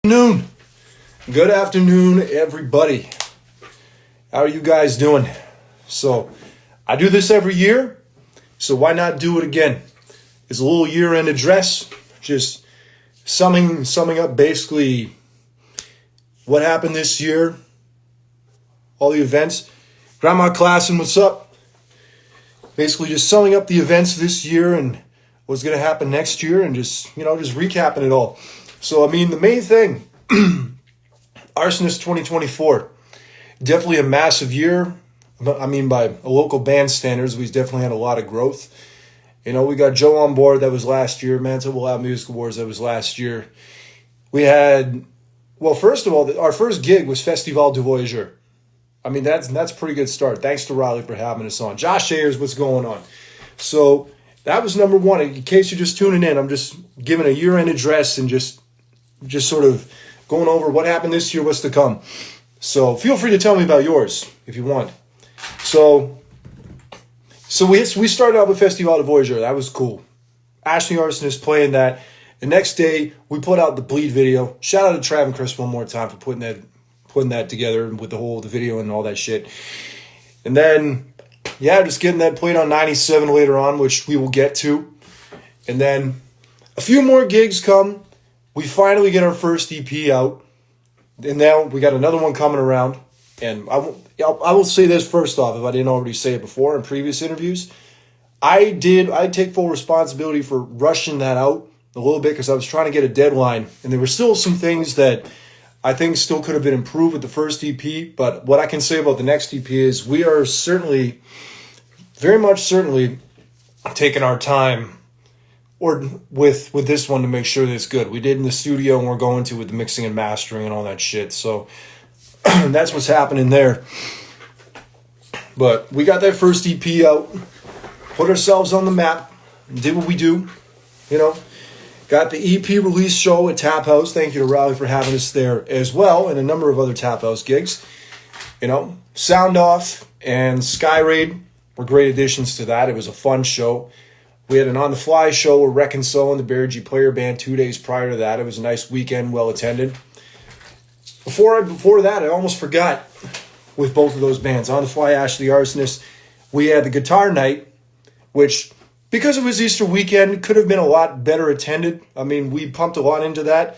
Noon. Good afternoon, everybody. How are you guys doing? So, I do this every year, so why not do it again? It's a little year-end address, just summing up basically what happened this year, all the events. Grandma Klassen, what's up? Basically just summing up the events this year and what's going to happen next year and just recapping it all. So, I mean, the main thing, Arsonist 2024, definitely a massive year. I mean, by a local band standards, we definitely had a lot of growth. You know, we got Joe on board, that was last year. Manitoba Loud Music Awards, that was last year. We had, well, first of all, our first gig was Festival du Voyageur. I mean, that's a pretty good start. Thanks to Riley for having us on. Josh Ayers, what's going on? So that was number one. In case you're just tuning in, I'm just giving a year-end address and just sort of going over what happened this year, what's to come. So feel free to tell me about yours if you want. So we started out with Festival du Voyageur. That was cool. Ashley Arsonist playing that. The next day, we put out the Bleed video. Shout out to Trav and Chris one more time for putting that together with the video and all that shit. And then, yeah, just getting that played on 97 later on, which we will get to. And then a few more gigs come. We finally get our first EP out. And now we got another one coming around. And I will say this first off, if I didn't already say it before in previous interviews. I take full responsibility for rushing that out a little bit because I was trying to get a deadline. And there were still some things that I think still could have been improved with the first EP. But what I can say about the next EP is we are certainly, very much certainly, taking our time or with this one to make sure that it's good. We did in the studio and we're going to with the mixing and mastering and all that shit. So that's what's happening there. But we got that first EP out, put ourselves on the map, did what we do, Got the EP release show at Tap House. Thank you to Riley for having us there as well, and a number of other Tap House gigs. Sound Off and Sky Raid were great additions to that. It was a fun show. We had an on-the-fly show with Reconcile and the Barry G Player Band 2 days prior to that. It was a nice weekend, well-attended. Before that, I almost forgot with both of those bands. On the Fly, Ashley Arsonist. We had the Guitar Night, which, because it was Easter weekend, could have been a lot better attended. I mean, we pumped a lot into that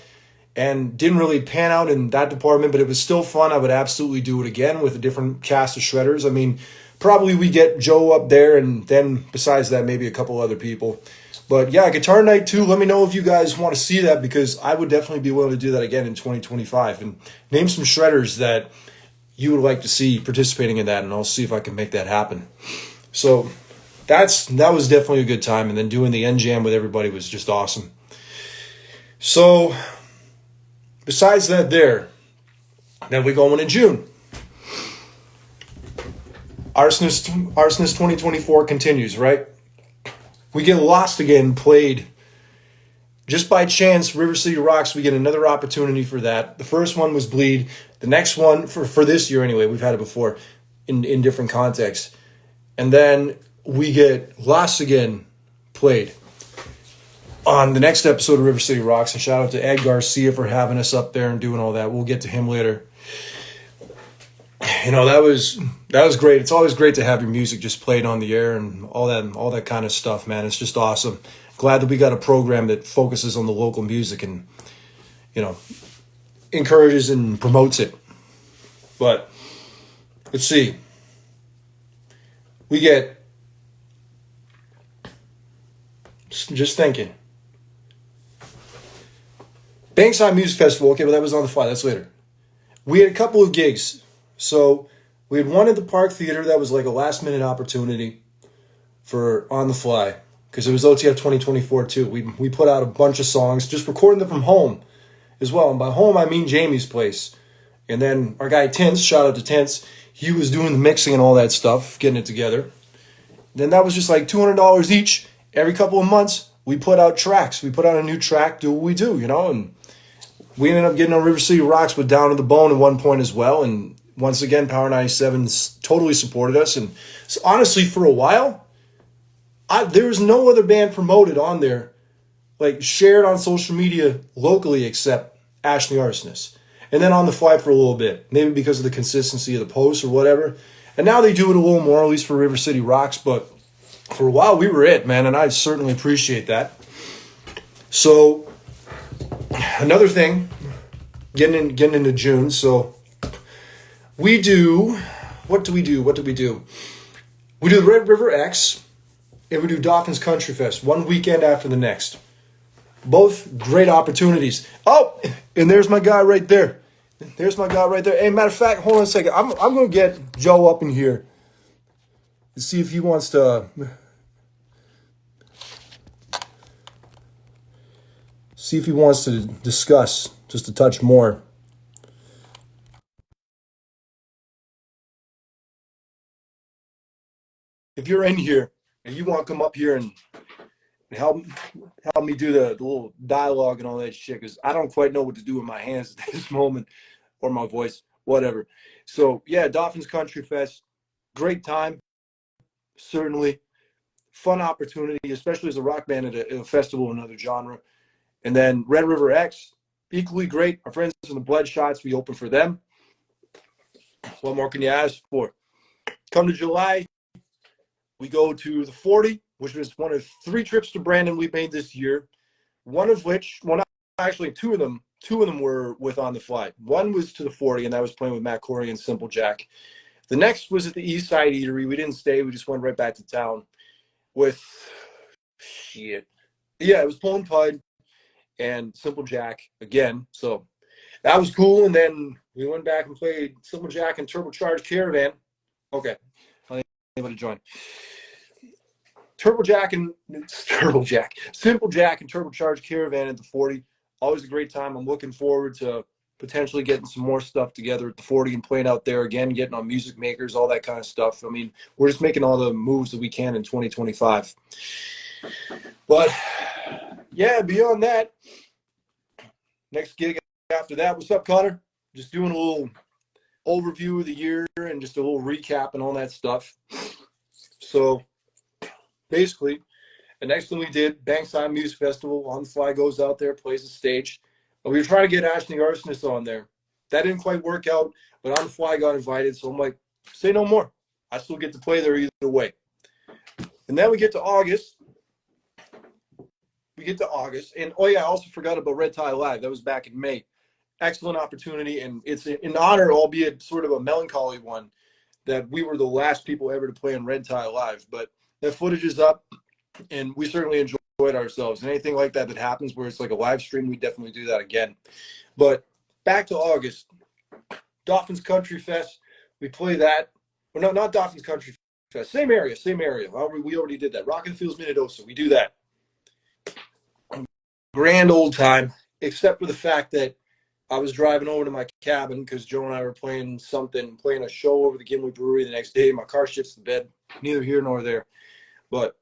and didn't really pan out in that department, but it was still fun. I would absolutely do it again with a different cast of shredders. I mean, probably we get Joe up there, and then besides that, maybe a couple other people. But yeah, Guitar Night 2, let me know if you guys want to see that, because I would definitely be willing to do that again in 2025. And name some shredders that you would like to see participating in that, and I'll see if I can make that happen. So that was definitely a good time, and then doing the End Jam with everybody was just awesome. So besides that then we go in June. Arsonist 2024 continues, right? We get Lost Again played. Just by chance, River City Rocks, we get another opportunity for that. The first one was Bleed. The next one, for this year anyway, we've had it before in different contexts. And then we get Lost Again played on the next episode of River City Rocks. And shout out to Ed Garcia for having us up there and doing all that. We'll get to him later. That was great. It's always great to have your music just played on the air and all that kind of stuff, man. It's just awesome. Glad that we got a program that focuses on the local music and, encourages and promotes it. But let's see. We get, just thinking, Bankside Music Festival. Okay, well, that was on the fly. That's later. We had a couple of gigs. So we had one at the Park Theater that was like a last-minute opportunity for On the Fly, because it was OTF 2024 too. We put out a bunch of songs, just recording them from home as well. And by home, I mean Jamie's place. And then our guy Tints, shout out to Tints, he was doing the mixing and all that stuff, getting it together. Then that was just like $200 each. Every couple of months, we put out tracks. We put out a new track, do what we do, and we ended up getting on River City Rocks with Down to the Bone at one point as well. And once again, Power 97 totally supported us. And so honestly, for a while, there was no other band promoted on there, like shared on social media locally, except Ashley Arsonist. And then on the fly for a little bit, maybe because of the consistency of the posts or whatever. And now they do it a little more, at least for River City Rocks. But for a while, we were it, man, and I certainly appreciate that. So another thing, getting into June. So we do. What do we do? We do the Red River X, and we do Dauphin's Country Fest one weekend after the next. Both great opportunities. Oh, and there's my guy right there. Hey, matter of fact, hold on a second. I'm going to get Joe up in here to see if he wants to discuss just a touch more. If you're in here and you want to come up here and help me do the little dialogue and all that shit, because I don't quite know what to do with my hands at this moment, or my voice, whatever. So yeah, Dauphin's Country Fest, great time, certainly fun opportunity, especially as a rock band at a festival in another genre. And then Red River X, equally great. Our friends in the Bloodshots, we open for them. What more can you ask for? Come to July, we go to the 40, which was one of 3 trips to Brandon we made this year. One of which, actually two of them were with On the Fly. One was to the 40, and that was playing with Matt Corey and Simple Jack. The next was at the East Side Eatery. We didn't stay. We just went right back to town with shit. Yeah, it was Pulling Pud and Simple Jack again. So that was cool. And then we went back and played Simple Jack and Turbocharged Caravan. Okay, I'll need anybody to join. Simple Jack and Turbocharged Caravan at the 40. Always a great time. I'm looking forward to potentially getting some more stuff together at the 40 and playing out there again, getting on Music Makers, all that kind of stuff. I mean, we're just making all the moves that we can in 2025. But yeah, beyond that, next gig after that, what's up, Connor? Just doing a little overview of the year and just a little recap and all that stuff. So basically, the next thing we did, Bankside Music Festival. On the Fly goes out there, plays the stage. We were trying to get Ashley Arsonist on there. That didn't quite work out, but On the Fly got invited. So I'm like, say no more. I still get to play there either way. And then we get to August. And oh yeah, I also forgot about Red Tie Live. That was back in May. Excellent opportunity. And it's an honor, albeit sort of a melancholy one, that we were the last people ever to play in Red Tie Live. But that footage is up, and we certainly enjoyed ourselves. And anything like that happens where it's like a live stream, we definitely do that again. But back to August, Dauphin's Country Fest. We play that. Well, no, not Dauphin's Country Fest. Same area. We already did that. Rock and Fields, Minnedosa. We do that. Grand old time, except for the fact that I was driving over to my cabin because Joe and I were playing a show over the Gimli Brewery the next day. My car shits the bed. Neither here nor there. But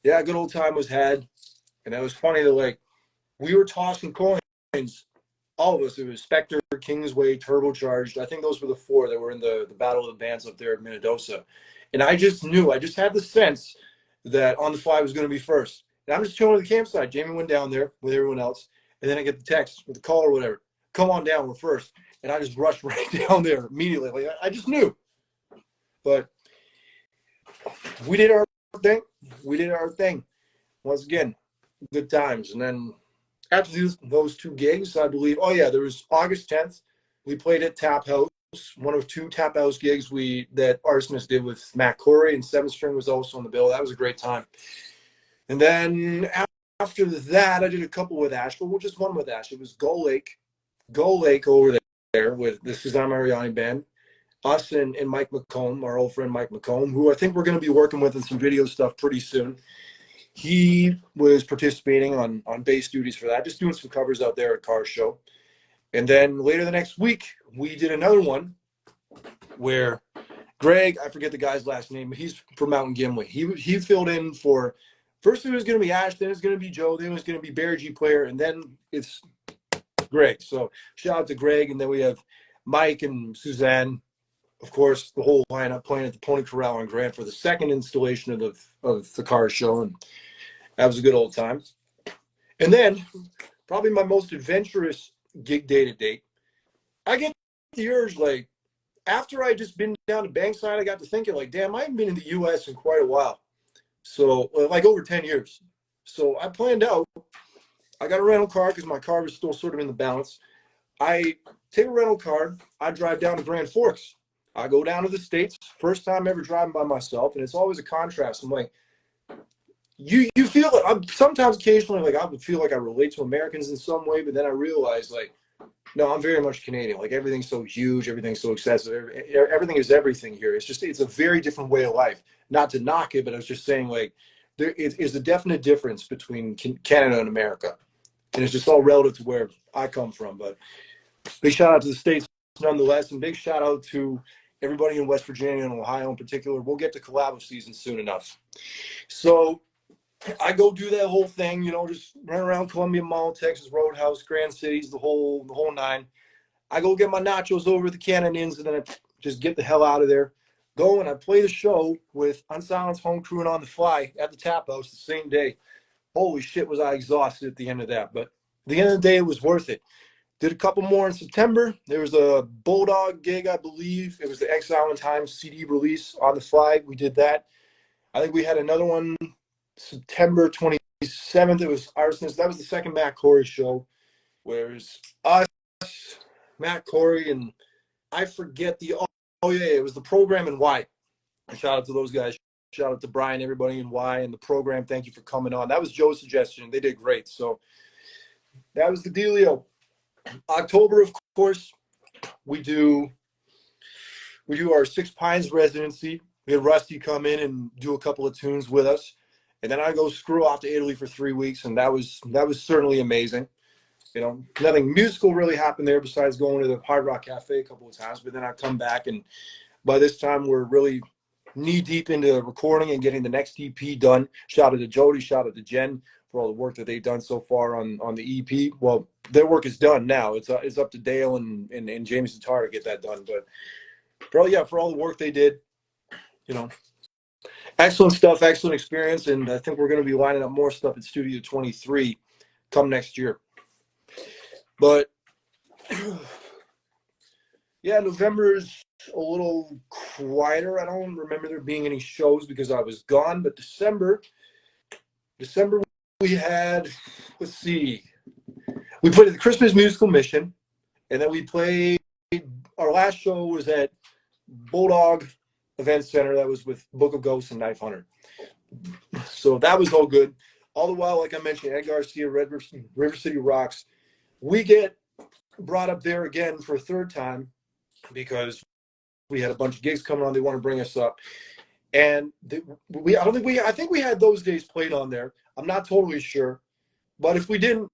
yeah, good old time was had. And that was funny that, like, we were tossing coins, all of us. It was Spectre, Kingsway, Turbocharged. I think those were the 4 that were in the Battle of the Bands up there at Minnedosa. And I just had the sense that On the Fly was going to be first. And I'm just chilling at the campsite. Jamie went down there with everyone else. And then I get the text with the call or whatever. Come on down, we're first. And I just rushed right down there immediately. Like, I just knew. But we did our thing. Once again, good times. And then after those 2 gigs, I believe, there was August 10th. We played at Tap House, one of 2 Tap House gigs that Arsonist did with Matt Corey, and 7 String was also on the bill. That was a great time. And then after that, I did a couple with Ash, but just one with Ash. It was Gull Lake over there with the Suzanne Mariani band. Us and Mike McComb, our old friend Mike McComb, who I think we're going to be working with in some video stuff pretty soon. He was participating on bass duties for that, just doing some covers out there at Car Show. And then later the next week, we did another one where Greg, I forget the guy's last name, but he's from Mountain Gimli. He filled in for, first it was going to be Ash, then it's going to be Joe, then it was going to be Bear G Player, and then it's Greg. So shout out to Greg. And then we have Mike and Suzanne, of course, the whole lineup playing at the Pony Corral on Grant for the second installation of the Car Show. And that was a good old time. And then probably my most adventurous gig day to date. I get the urge, like, after I just been down to Bankside, I got to thinking, like, damn, I haven't been in the U.S. in quite a while. So, like, over 10 years. So I planned out, I got a rental car because my car was still sort of in the balance. I take a rental car, I drive down to Grand Forks. I go down to the States, first time ever driving by myself, and it's always a contrast. I'm like, you feel it. I'm sometimes occasionally like I would feel like I relate to Americans in some way, but then I realize like, no, I'm very much Canadian. Like everything's so huge, everything's so excessive, everything is everything here. It's a very different way of life. Not to knock it, but I was just saying like there is a definite difference between Canada and America, and it's just all relative to where I come from. But big shout out to the States nonetheless, and big shout out to everybody in West Virginia and Ohio in particular. We'll get to collabo season soon enough. So I go do that whole thing, just run around Columbia Mall, Texas Roadhouse, Grand Cities, the whole nine. I go get my nachos over at the Cannon Inns, and then I just get the hell out of there. Go and I play the show with Unsilenced Home Crew and On the Fly at the Tap House the same day. Holy shit, was I exhausted at the end of that. But at the end of the day, it was worth it. Did a couple more in September. There was a Bulldog gig, I believe. It was the Exile in Time CD release On the Fly. We did that. I think we had another one September 27th. It was Arsonist. That was the second Matt Corey show. Whereas us, Matt Corey, and I forget it was the Program and Y. Shout out to those guys. Shout out to Brian, everybody in Y and the Program. Thank you for coming on. That was Joe's suggestion. They did great. So that was the dealio. October, of course, we do our Six Pines residency. We had Rusty come in and do a couple of tunes with us. And then I go screw off to Italy for 3 weeks, and that was certainly amazing. Nothing musical really happened there besides going to the Hard Rock Cafe a couple of times. But then I come back, and by this time we're really knee deep into recording and getting the next EP done. Shout out to Jody, shout out to Jen for all the work that they've done so far on the EP. Well, their work is done now. It's up to Dale and James Tatar to get that done. But for all the work they did, excellent stuff, excellent experience, and I think we're going to be lining up more stuff at Studio 23 come next year. But yeah, November is a little quieter. I don't remember there being any shows because I was gone. But December we had, let's see, we played at the Christmas Musical Mission, and then we played, our last show was at Bulldog Event Center. That was with Book of Ghosts and Knife Hunter. So that was all good. All the while, like I mentioned, Ed Garcia, River City Rocks. We get brought up there again for a third time because we had a bunch of gigs coming on. They want to bring us up. And I think we had those days played on there. I'm not totally sure. But if we didn't,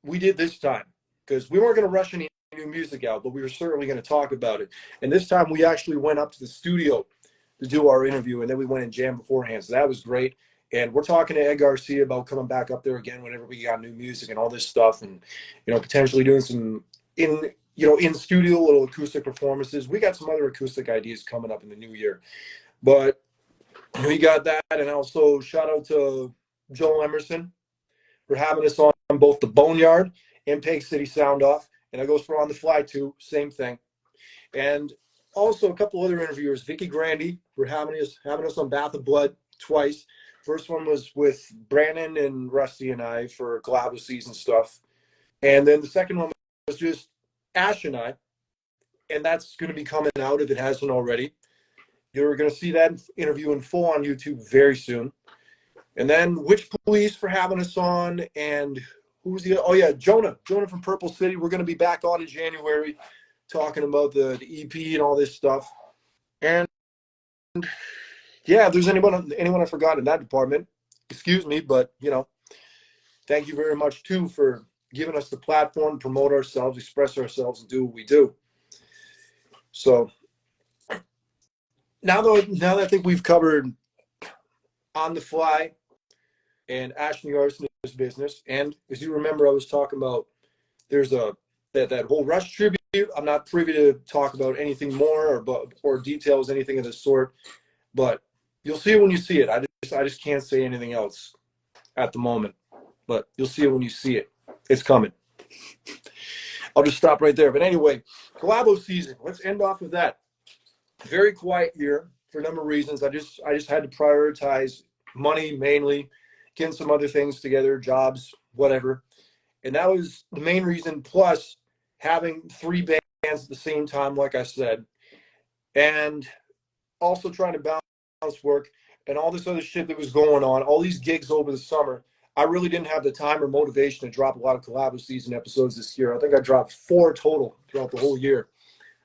we did this time because we weren't going to rush any new music out, but we were certainly going to talk about it. And this time we actually went up to the studio to do our interview, and then we went and jammed beforehand. So that was great. And we're talking to Ed Garcia about coming back up there again whenever we got new music and all this stuff, and potentially doing some in studio little acoustic performances. We got some other acoustic ideas coming up in the new year, but we got that. And also shout out to Joel Emerson for having us on both the Boneyard and Peg City Sound Off, and that goes for On the Fly too. Same thing. And also a couple other interviewers, Vicky Grandy for having us on Bath of Blood twice. First one was with Brandon and Rusty and I for collabo season stuff. And then the second one was just Ash and I. And that's going to be coming out if it hasn't already. You're going to see that interview in full on YouTube very soon. And then Witch Police for having us on. And who's Jonah from Purple City. We're going to be back on in January talking about the EP and all this stuff. And yeah, if there's anyone I forgot in that department, excuse me, but thank you very much too for giving us the platform, promote ourselves, express ourselves, and do what we do. So now that I think we've covered On the Fly and Ash and the Arsonist business, and as you remember, I was talking about there's that whole Rush tribute. I'm not privy to talk about anything more or details, anything of the sort, but you'll see it when you see it. I just can't say anything else at the moment, but you'll see it when you see it. It's coming. I'll just stop right there. But anyway, collabo season. Let's end off with that. Very quiet year for a number of reasons. I just had to prioritize money mainly, getting some other things together, jobs, whatever. And that was the main reason. Plus, having three bands at the same time, like I said, and also trying to balance work and all this other shit that was going on, all these gigs over the summer. I really didn't have the time or motivation to drop a lot of collabo season episodes this year. I think I dropped 4 total throughout the whole year.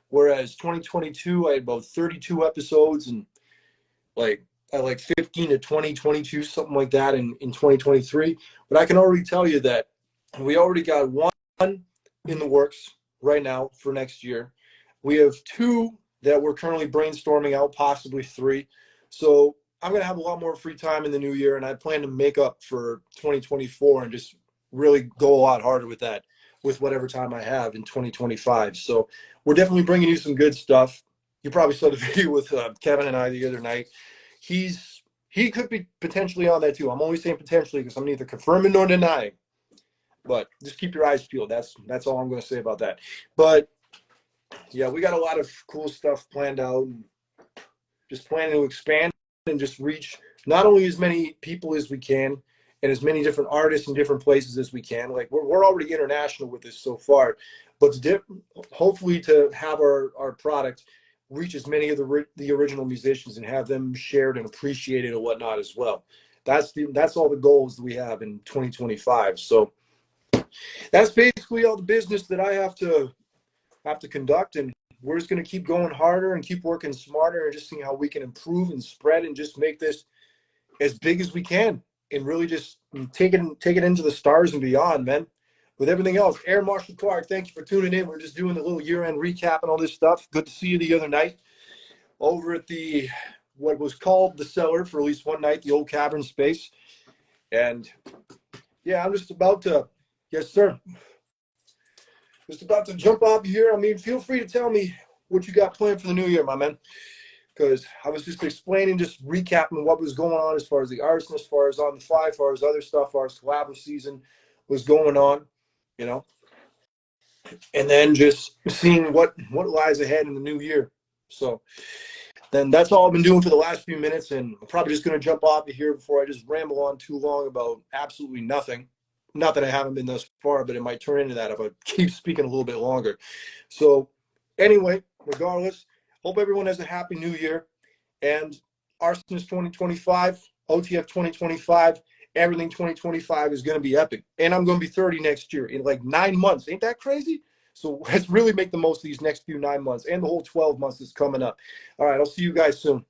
Whereas 2022, I had about 32 episodes and like I like 15 to 20, 22, something like that in 2023. But I can already tell you that we already got one in the works right now for next year. We have 2 that we're currently brainstorming out, possibly 3. So I'm going to have a lot more free time in the new year, and I plan to make up for 2024 and just really go a lot harder with that, with whatever time I have in 2025. So we're definitely bringing you some good stuff. You probably saw the video with Kevin and I the other night. He could be potentially on that too. I'm only saying potentially because I'm neither confirming nor denying. But just keep your eyes peeled. That's all I'm going to say about that. But yeah, we got a lot of cool stuff planned out, and just planning to expand and just reach not only as many people as we can and as many different artists in different places as we can. Like we're already international with this so far, but hopefully to have our product reach as many of the original musicians and have them shared and appreciated and whatnot as well. That's all the goals that we have in 2025. So that's basically all the business that I have to conduct, and we're just going to keep going harder and keep working smarter and just seeing how we can improve and spread and just make this as big as we can and really just take it into the stars and beyond, man. With everything else, Air Marshal Clark, thank you for tuning in. We're just doing a little year-end recap and all this stuff. Good to see you the other night over at the what was called the Cellar for at least one night, the old cavern space. And yeah, I'm just about to, yes, sir. Just about to jump off here. I mean, feel free to tell me what you got planned for the new year, my man. Because I was just explaining, just recapping what was going on as far as the artist, as far as on the fly, as far as other stuff, as far as collabo season was going on, you know. And then just seeing what lies ahead in the new year. So then that's all I've been doing for the last few minutes, and I'm probably just going to jump off of here before I just ramble on too long about absolutely nothing. Not that I haven't been thus far, but it might turn into that if I keep speaking a little bit longer. So anyway, regardless, hope everyone has a happy new year. And Arsonist 2025, OTF 2025, everything 2025 is going to be epic. And I'm going to be 30 next year in like 9 months. Ain't that crazy? So let's really make the most of these next few 9 months and the whole 12 months that's coming up. All right, I'll see you guys soon.